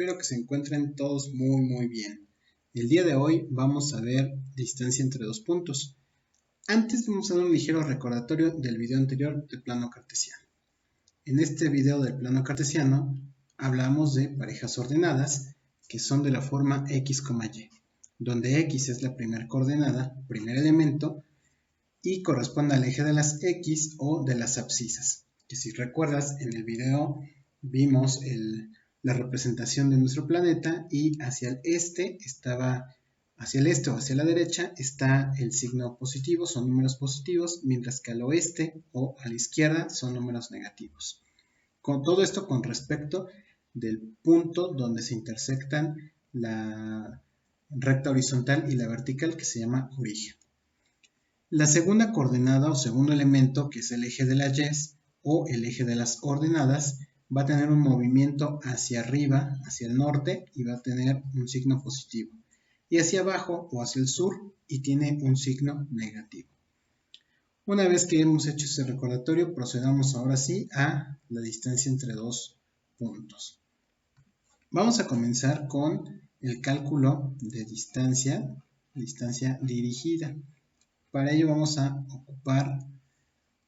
espero que se encuentren todos muy bien. El día de hoy vamos a ver distancia entre dos puntos. Antes vamos a dar un ligero recordatorio del video anterior de plano cartesiano. En este video del plano cartesiano hablamos de parejas ordenadas que son de la forma x, y, donde x es la primera coordenada, primer elemento, y corresponde al eje de las x o de las abscisas. Que si recuerdas, en el video vimos la representación de nuestro planeta y hacia el este o hacia la derecha está el signo positivo, son números positivos, mientras que al oeste o a la izquierda son números negativos. Con todo esto con respecto del punto donde se intersectan la recta horizontal y la vertical, que se llama origen. La segunda coordenada o segundo elemento, que es el eje de las y o el eje de las ordenadas, va a tener un movimiento hacia arriba, hacia el norte, y va a tener un signo positivo. Y hacia abajo o hacia el sur, y tiene un signo negativo. Una vez que hemos hecho ese recordatorio, procedamos ahora sí a la distancia entre dos puntos. Vamos a comenzar con el cálculo de distancia dirigida. Para ello vamos a ocupar,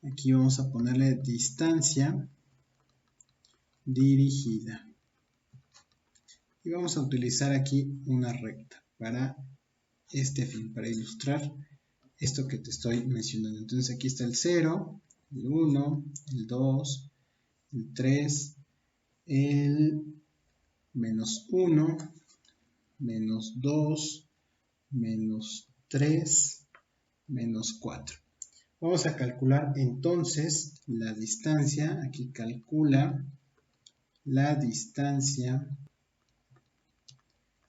aquí vamos a ponerle distancia dirigida. Y vamos a utilizar aquí una recta para este fin, para ilustrar esto que te estoy mencionando. Entonces aquí está el 0, el 1, el 2, el 3, el menos 1, menos 2, menos 3, menos 4. Vamos a calcular entonces la distancia. Aquí calcula la distancia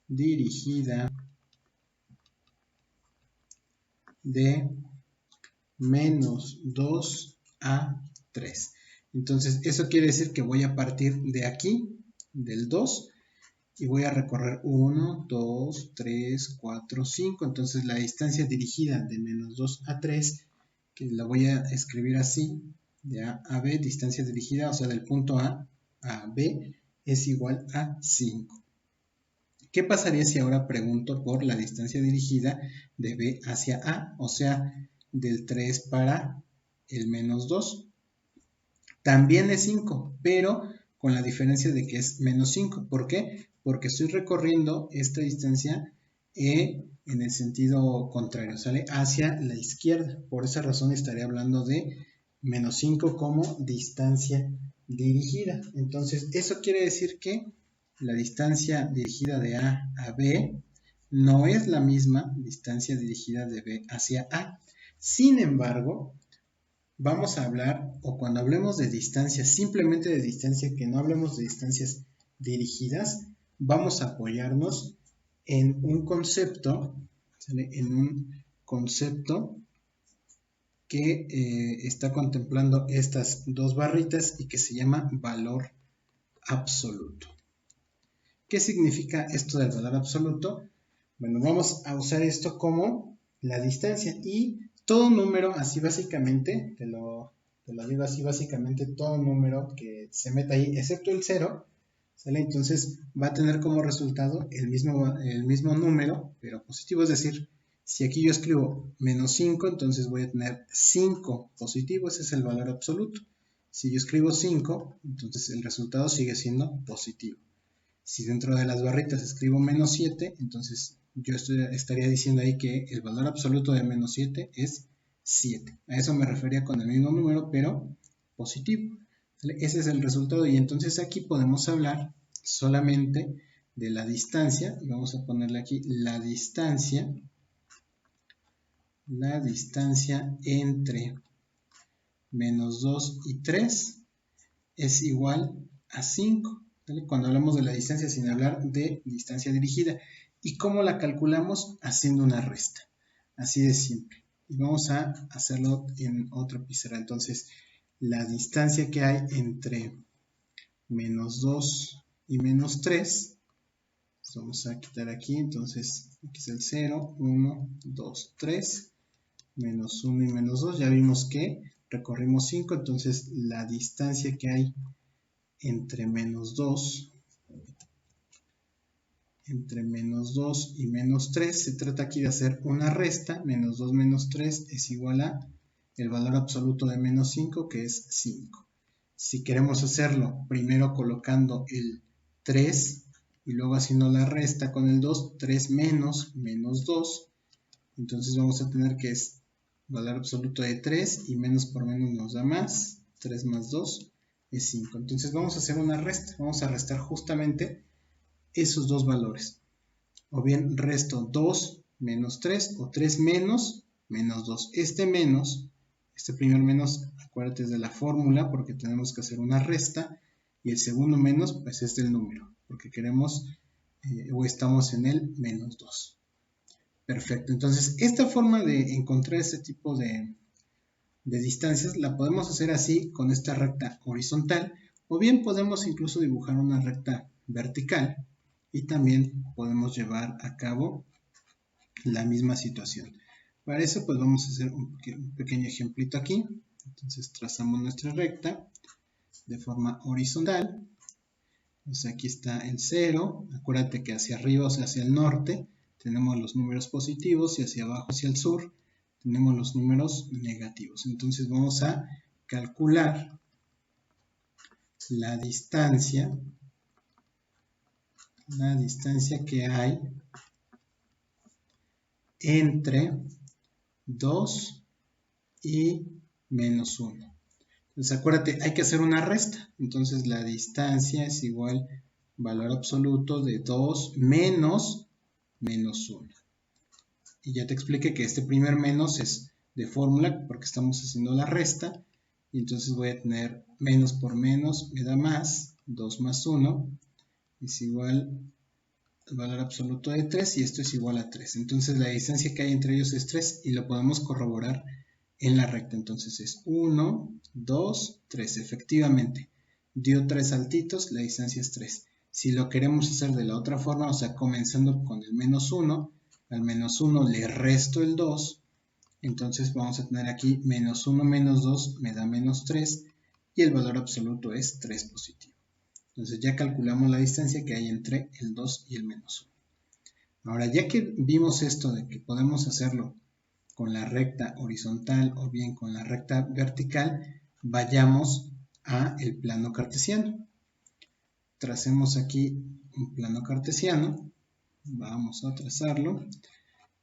dirigida de menos 2 a 3. Entonces eso quiere decir que voy a partir de aquí, del 2, y voy a recorrer 1, 2, 3, 4, 5. Entonces la distancia dirigida de menos 2 a 3, que la voy a escribir así, de A a B, distancia dirigida, o sea, del punto A a B, es igual a 5. ¿Qué pasaría si ahora pregunto por la distancia dirigida de B hacia A? O sea, del 3 para el menos 2. También es 5, pero con la diferencia de que es menos 5. ¿Por qué? Porque estoy recorriendo esta distancia en el sentido contrario, ¿sale? Hacia la izquierda. Por esa razón estaré hablando de menos 5 como distancia dirigida. Entonces, eso quiere decir que la distancia dirigida de A a B no es la misma distancia dirigida de B hacia A. Sin embargo, vamos a hablar, o cuando hablemos de distancia, simplemente de distancia, que no hablemos de distancias dirigidas, vamos a apoyarnos en un concepto, ¿sale? En un concepto que está contemplando estas dos barritas y que se llama valor absoluto. ¿Qué significa esto del valor absoluto? Bueno, vamos a usar esto como la distancia y todo número, así básicamente, te lo digo así básicamente, todo número que se meta ahí, excepto el 0, ¿sale? Entonces va a tener como resultado el mismo número, pero positivo, es decir, si aquí yo escribo menos 5, entonces voy a tener 5 positivo, ese es el valor absoluto. Si yo escribo 5, entonces el resultado sigue siendo positivo. Si dentro de las barritas escribo menos 7, entonces yo estaría diciendo ahí que el valor absoluto de menos 7 es 7. A eso me refería con el mismo número, pero positivo. Ese es el resultado y entonces aquí podemos hablar solamente de la distancia. Y vamos a ponerle aquí la distancia entre menos 2 y 3 es igual a 5. ¿Vale? Cuando hablamos de la distancia sin hablar de distancia dirigida. ¿Y cómo la calculamos? Haciendo una resta. Así de simple. Y vamos a hacerlo en otro pizarra. Entonces, la distancia que hay entre menos 2 y menos 3. Vamos a quitar aquí. Entonces, aquí es el 0, 1, 2, 3. Menos 1 y menos 2. Ya vimos que recorrimos 5. Entonces, la distancia que hay entre menos 2 entre menos 2 y menos 3. Se trata aquí de hacer una resta. Menos 2 menos 3 es igual a el valor absoluto de menos 5, que es 5. Si queremos hacerlo primero colocando el 3 y luego haciendo la resta con el 2, 3 menos menos 2, entonces vamos a tener que es valor absoluto de 3 y menos por menos nos da más. 3 más 2 es 5. Entonces vamos a hacer una resta. Vamos a restar justamente esos dos valores. O bien resto 2 menos 3 o 3 menos menos 2. Este primer menos, acuérdate, es de la fórmula porque tenemos que hacer una resta. Y el segundo menos, pues es del número, porque queremos o estamos en el menos 2. Perfecto, entonces esta forma de encontrar este tipo de distancias la podemos hacer así con esta recta horizontal, o bien podemos incluso dibujar una recta vertical y también podemos llevar a cabo la misma situación. Para eso pues vamos a hacer un pequeño ejemplito aquí. Entonces trazamos nuestra recta de forma horizontal. Entonces aquí está el 0, acuérdate que hacia arriba, o sea hacia el norte, tenemos los números positivos y hacia abajo, hacia el sur, tenemos los números negativos. Entonces vamos a calcular la distancia que hay entre 2 y menos 1. Entonces acuérdate, hay que hacer una resta. Entonces la distancia es igual valor absoluto de 2 menos menos 1. Y ya te expliqué que este primer menos es de fórmula porque estamos haciendo la resta. Y entonces voy a tener menos por menos me da más. 2 más 1 es igual al valor absoluto de 3 y esto es igual a 3. Entonces la distancia que hay entre ellos es 3 y lo podemos corroborar en la recta. Entonces es 1, 2, 3. Efectivamente, dio 3 saltitos, la distancia es 3. Si lo queremos hacer de la otra forma, o sea, comenzando con el menos 1, al menos 1 le resto el 2, entonces vamos a tener aquí menos 1 menos 2 me da menos 3 y el valor absoluto es 3 positivo. Entonces ya calculamos la distancia que hay entre el 2 y el menos 1. Ahora, ya que vimos esto de que podemos hacerlo con la recta horizontal o bien con la recta vertical, vayamos a el plano cartesiano. Tracemos aquí un plano cartesiano. Vamos a trazarlo.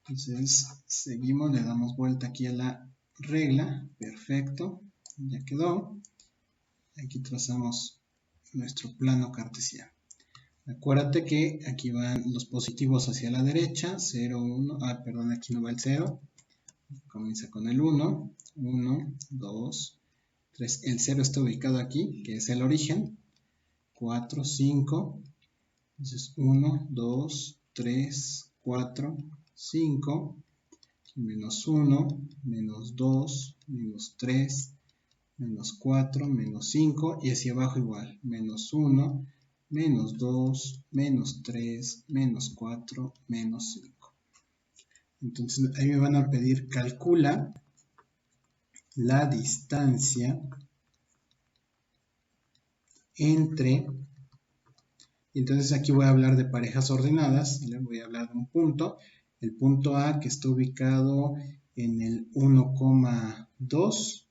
Entonces seguimos, le damos vuelta aquí a la regla. Perfecto, ya quedó. Aquí trazamos nuestro plano cartesiano. Acuérdate que aquí van los positivos hacia la derecha, 0, 1, perdón, aquí no va el 0, comienza con el 1, 1, 2, 3, el 0 está ubicado aquí, que es el origen, 4, 5, entonces 1, 2, 3, 4, 5, menos 1, menos 2, menos 3, menos 4, menos 5, y hacia abajo igual, menos 1, menos 2, menos 3, menos 4, menos 5. Entonces ahí me van a pedir calcula la distancia entre, entonces aquí voy a hablar de parejas ordenadas, les voy a hablar de un punto, el punto A que está ubicado en el 1,2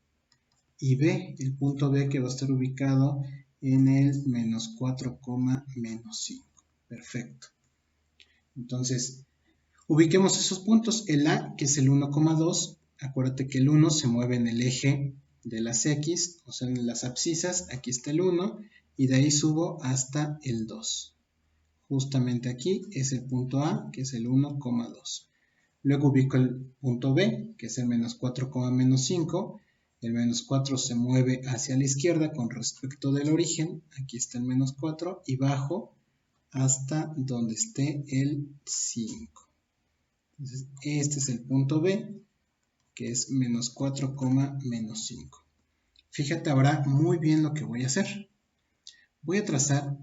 y B, el punto B que va a estar ubicado en el menos 4, menos 5. Perfecto. Entonces, ubiquemos esos puntos. El A, que es el 1,2, acuérdate que el 1 se mueve en el eje de las X, o sea, en las abscisas, aquí está el 1, y de ahí subo hasta el 2. Justamente aquí es el punto A, que es el 1,2. Luego ubico el punto B, que es el menos 4, menos 5. El menos 4 se mueve hacia la izquierda con respecto del origen. Aquí está el menos 4 y bajo hasta donde esté el 5. Entonces, este es el punto B, que es menos 4, menos 5. Fíjate ahora muy bien lo que voy a hacer. Voy a trazar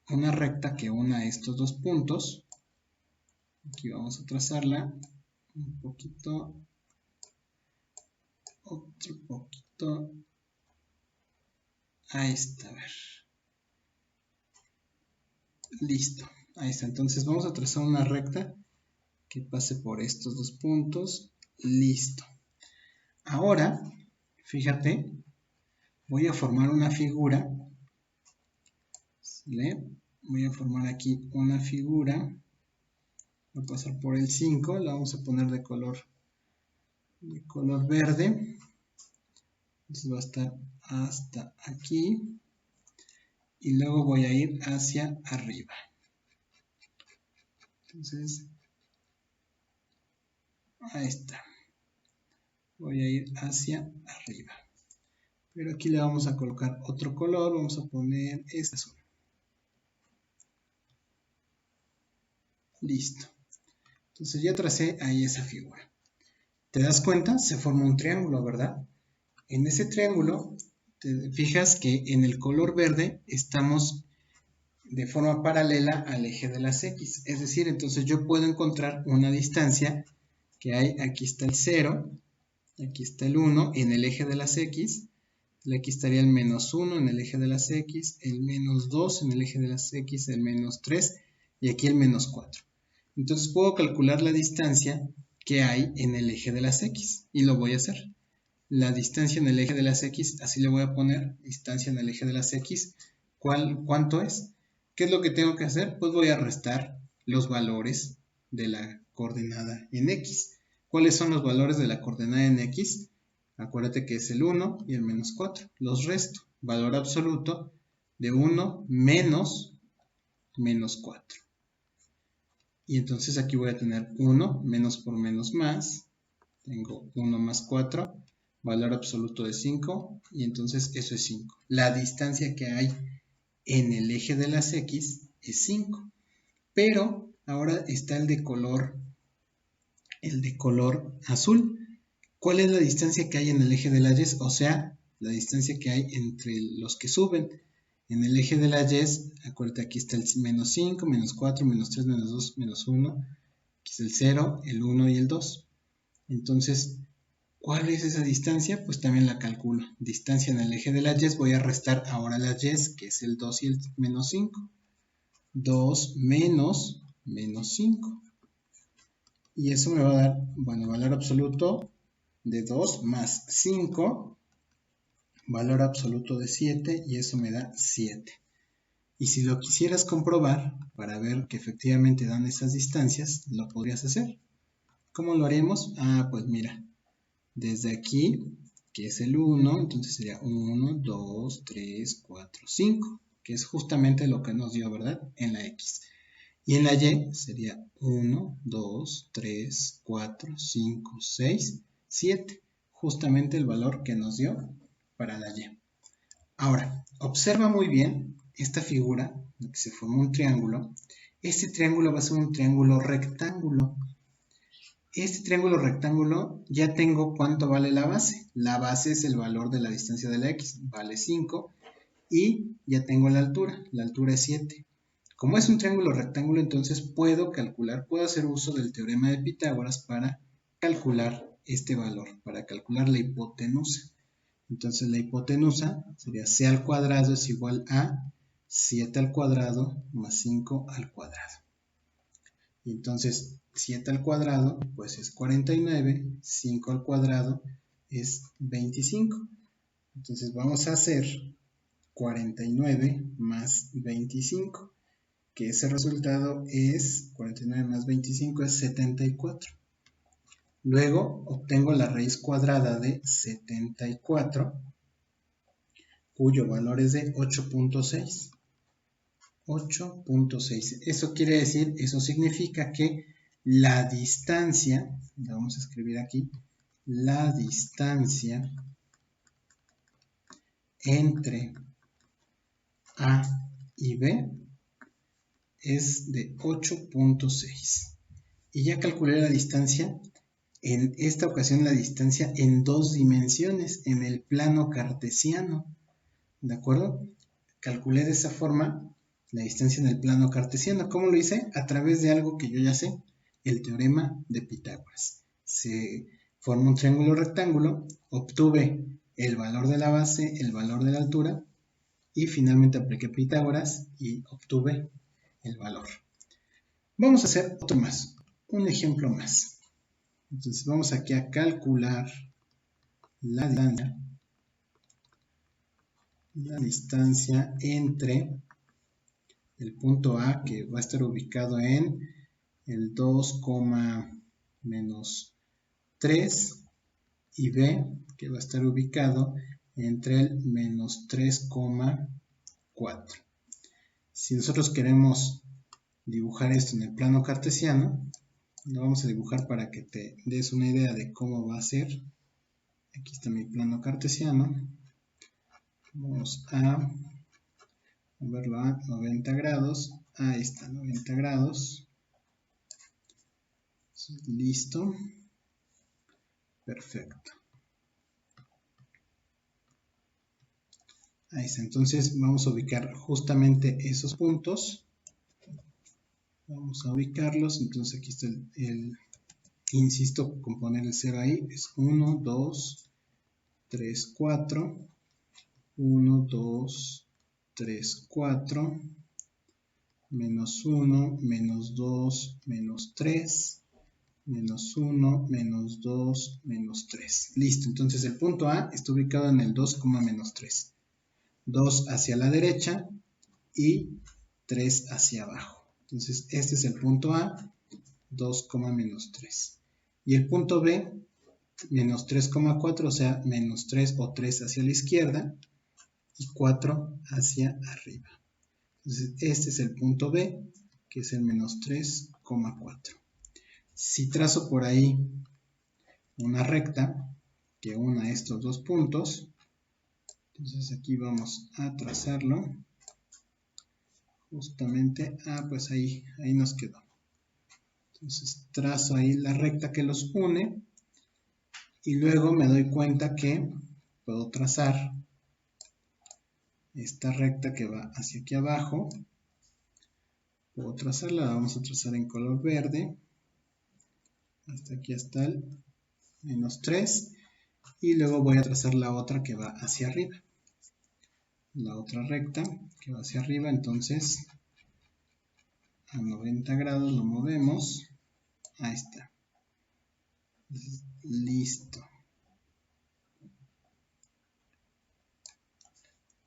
una recta que una estos dos puntos. Aquí vamos a trazarla un poquito, otro poquito. Ahí está, a ver. Listo. Ahí está, entonces vamos a trazar una recta que pase por estos dos puntos. Listo. Ahora, fíjate, voy a formar una figura. ¿Sale? Voy a formar aquí una figura. Voy a pasar por el 5, la vamos a poner de color verde. Entonces va a estar hasta aquí. Y luego voy a ir hacia arriba. Entonces, ahí está. Voy a ir hacia arriba. Pero aquí le vamos a colocar otro color. Vamos a poner este azul. Listo. Entonces ya tracé ahí esa figura. ¿Te das cuenta? Se forma un triángulo, ¿verdad? En ese triángulo, te fijas que en el color verde estamos de forma paralela al eje de las X. Es decir, entonces yo puedo encontrar una distancia que hay, aquí está el 0, aquí está el 1 en el eje de las X, aquí estaría el menos 1 en el eje de las X, el menos 2 en el eje de las X, el menos 3 y aquí el menos 4. Entonces puedo calcular la distancia que hay en el eje de las X y lo voy a hacer. La distancia en el eje de las X, así le voy a poner, distancia en el eje de las X, ¿cuánto es? ¿Qué es lo que tengo que hacer? Pues voy a restar los valores de la coordenada en X. ¿Cuáles son los valores de la coordenada en X? Acuérdate que es el 1 y el menos 4. Los resto. Valor absoluto de 1 menos 4. Y entonces aquí voy a tener 1, menos por menos más. Tengo 1 más 4, valor absoluto de 5, y entonces eso es 5. La distancia que hay en el eje de las X es 5. Pero ahora está el de color azul. ¿Cuál es la distancia que hay en el eje de las Y? O sea, la distancia que hay entre los que suben. En el eje de las Y, acuérdate, aquí está el menos 5, menos 4, menos 3, menos 2, menos 1. Aquí es el 0, el 1 y el 2. Entonces, ¿cuál es esa distancia? Pues también la calculo. Distancia en el eje de las Y, voy a restar ahora las Y, que es el 2 y el menos 5. 2 menos 5. Y eso me va a dar, bueno, valor absoluto de 2 más 5, valor absoluto de 7, y eso me da 7. Y si lo quisieras comprobar, para ver que efectivamente dan esas distancias, lo podrías hacer. ¿Cómo lo haremos? Pues mira, desde aquí, que es el 1, entonces sería 1, 2, 3, 4, 5, que es justamente lo que nos dio, ¿verdad? En la X. Y en la Y sería 1, 2, 3, 4, 5, 6, 7, justamente el valor que nos dio para la Y. Ahora, observa muy bien esta figura, que se forma un triángulo. Este triángulo va a ser un triángulo rectángulo. Este triángulo rectángulo, ya tengo cuánto vale la base. La base es el valor de la distancia de la X, vale 5. Y ya tengo la altura es 7. Como es un triángulo rectángulo, entonces puedo hacer uso del teorema de Pitágoras para calcular este valor, para calcular la hipotenusa. Entonces la hipotenusa sería c al cuadrado es igual a 7 al cuadrado más 5 al cuadrado. Y entonces 7 al cuadrado pues es 49, 5 al cuadrado es 25. Entonces vamos a hacer 49 más 25, que ese resultado es 49 más 25 es 74. Luego obtengo la raíz cuadrada de 74, cuyo valor es de 8.6. 8.6. Eso quiere decir, eso significa que la distancia, la vamos a escribir aquí, la distancia entre A y B es de 8.6. Y ya calculé la distancia, en esta ocasión la distancia en 2 dimensiones, en el plano cartesiano. ¿De acuerdo? Calculé de esa forma la distancia en el plano cartesiano. ¿Cómo lo hice? A través de algo que yo ya sé, el teorema de Pitágoras. Se forma un triángulo rectángulo, obtuve el valor de la base, el valor de la altura, y finalmente apliqué Pitágoras y obtuve el valor. Vamos a hacer otro más, un ejemplo más. Entonces vamos aquí a calcular la distancia entre el punto A, que va a estar ubicado en el 2, menos 3, y B, que va a estar ubicado entre el menos 3,4. Si nosotros queremos dibujar esto en el plano cartesiano, lo vamos a dibujar para que te des una idea de cómo va a ser. Aquí está mi plano cartesiano. Vamos a moverlo a 90 grados. Ahí está, 90 grados. Listo. Perfecto. Ahí está. Entonces vamos a ubicar justamente esos puntos. Vamos a ubicarlos. Entonces aquí está insisto, con poner el 0 ahí. Es 1, 2, 3, 4. 1, 2, 3, 4. Menos 1, menos 2, menos 3. Menos 1, menos 2, menos 3. Listo, entonces el punto A está ubicado en el 2, menos 3. 2 hacia la derecha y 3 hacia abajo. Entonces este es el punto A, 2, menos 3. Y el punto B, menos 3,4, o sea, menos 3 o 3 hacia la izquierda y 4 hacia arriba. Entonces este es el punto B, que es el menos 3,4. Si trazo por ahí una recta que una estos dos puntos, entonces aquí vamos a trazarlo. Justamente, pues ahí nos quedó. Entonces trazo ahí la recta que los une y luego me doy cuenta que puedo trazar esta recta que va hacia aquí abajo. Puedo trazarla, la vamos a trazar en color verde hasta aquí, hasta el menos 3, y luego voy a trazar la otra que va hacia arriba, la otra recta que va hacia arriba. Entonces a 90 grados lo movemos. Ahí está. Listo.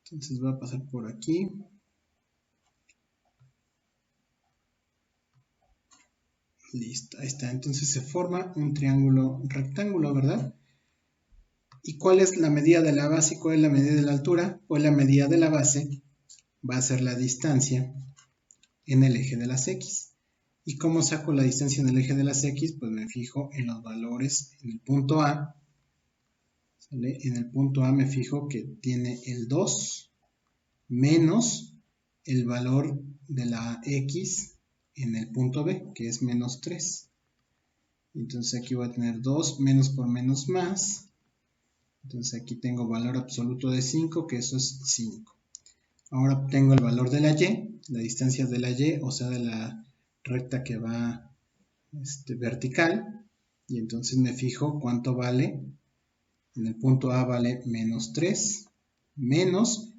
Entonces va a pasar por aquí. Listo, ahí está. Entonces se forma un triángulo rectángulo, ¿verdad? ¿Y cuál es la medida de la base y cuál es la medida de la altura? Pues la medida de la base va a ser la distancia en el eje de las X. ¿Y cómo saco la distancia en el eje de las X? Pues me fijo en los valores en el punto A. ¿Sale? En el punto A me fijo que tiene el 2 menos el valor de la X en el punto B, que es menos 3. Entonces aquí voy a tener 2 menos por menos más. Entonces aquí tengo valor absoluto de 5, que eso es 5. Ahora obtengo el valor de la Y, la distancia de la Y, o sea de la recta que va vertical. Y entonces me fijo cuánto vale. En el punto A vale menos 3 menos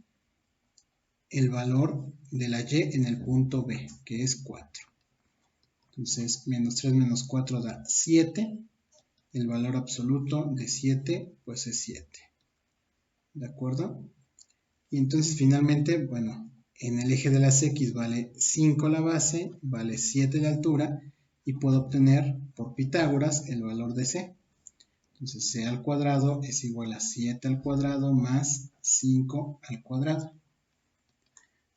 el valor de la Y en el punto B, que es 4. Entonces, menos 3 menos 4 da 7. El valor absoluto de 7, pues es 7. ¿De acuerdo? Y entonces, finalmente, bueno, en el eje de las X vale 5 la base, vale 7 la altura, y puedo obtener por Pitágoras el valor de C. Entonces, C al cuadrado es igual a 7 al cuadrado más 5 al cuadrado.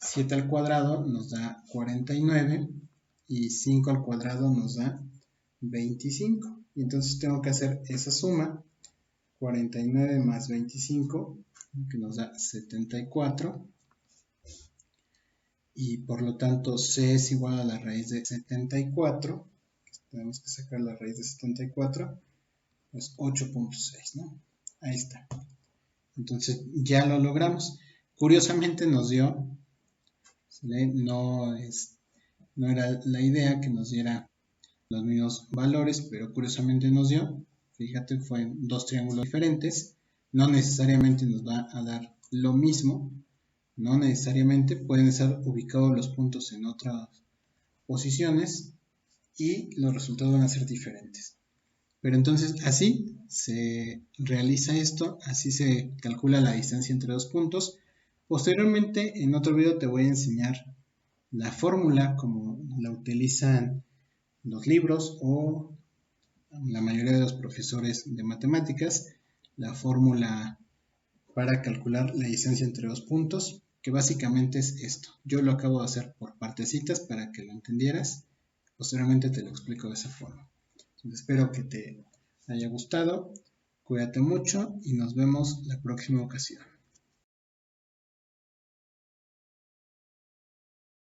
7 al cuadrado nos da 49 y 5 al cuadrado nos da 25. Y entonces tengo que hacer esa suma, 49 más 25, que nos da 74. Y por lo tanto C es igual a la raíz de 74. Tenemos que sacar la raíz de 74, pues 8.6, ¿no? Ahí está. Entonces ya lo logramos. Curiosamente nos dio, no era la idea que nos diera los mismos valores, pero curiosamente nos dio. Fíjate, fue dos triángulos diferentes. No necesariamente nos va a dar lo mismo. No necesariamente pueden estar ubicados los puntos en otras posiciones, y los resultados van a ser diferentes. Pero entonces así se realiza esto, así se calcula la distancia entre dos puntos. Posteriormente en otro video te voy a enseñar la fórmula como la utilizan los libros o la mayoría de los profesores de matemáticas, la fórmula para calcular la distancia entre dos puntos, que básicamente es esto. Yo lo acabo de hacer por partecitas para que lo entendieras. Posteriormente te lo explico de esa forma. Entonces, espero que te haya gustado. Cuídate mucho y nos vemos la próxima ocasión.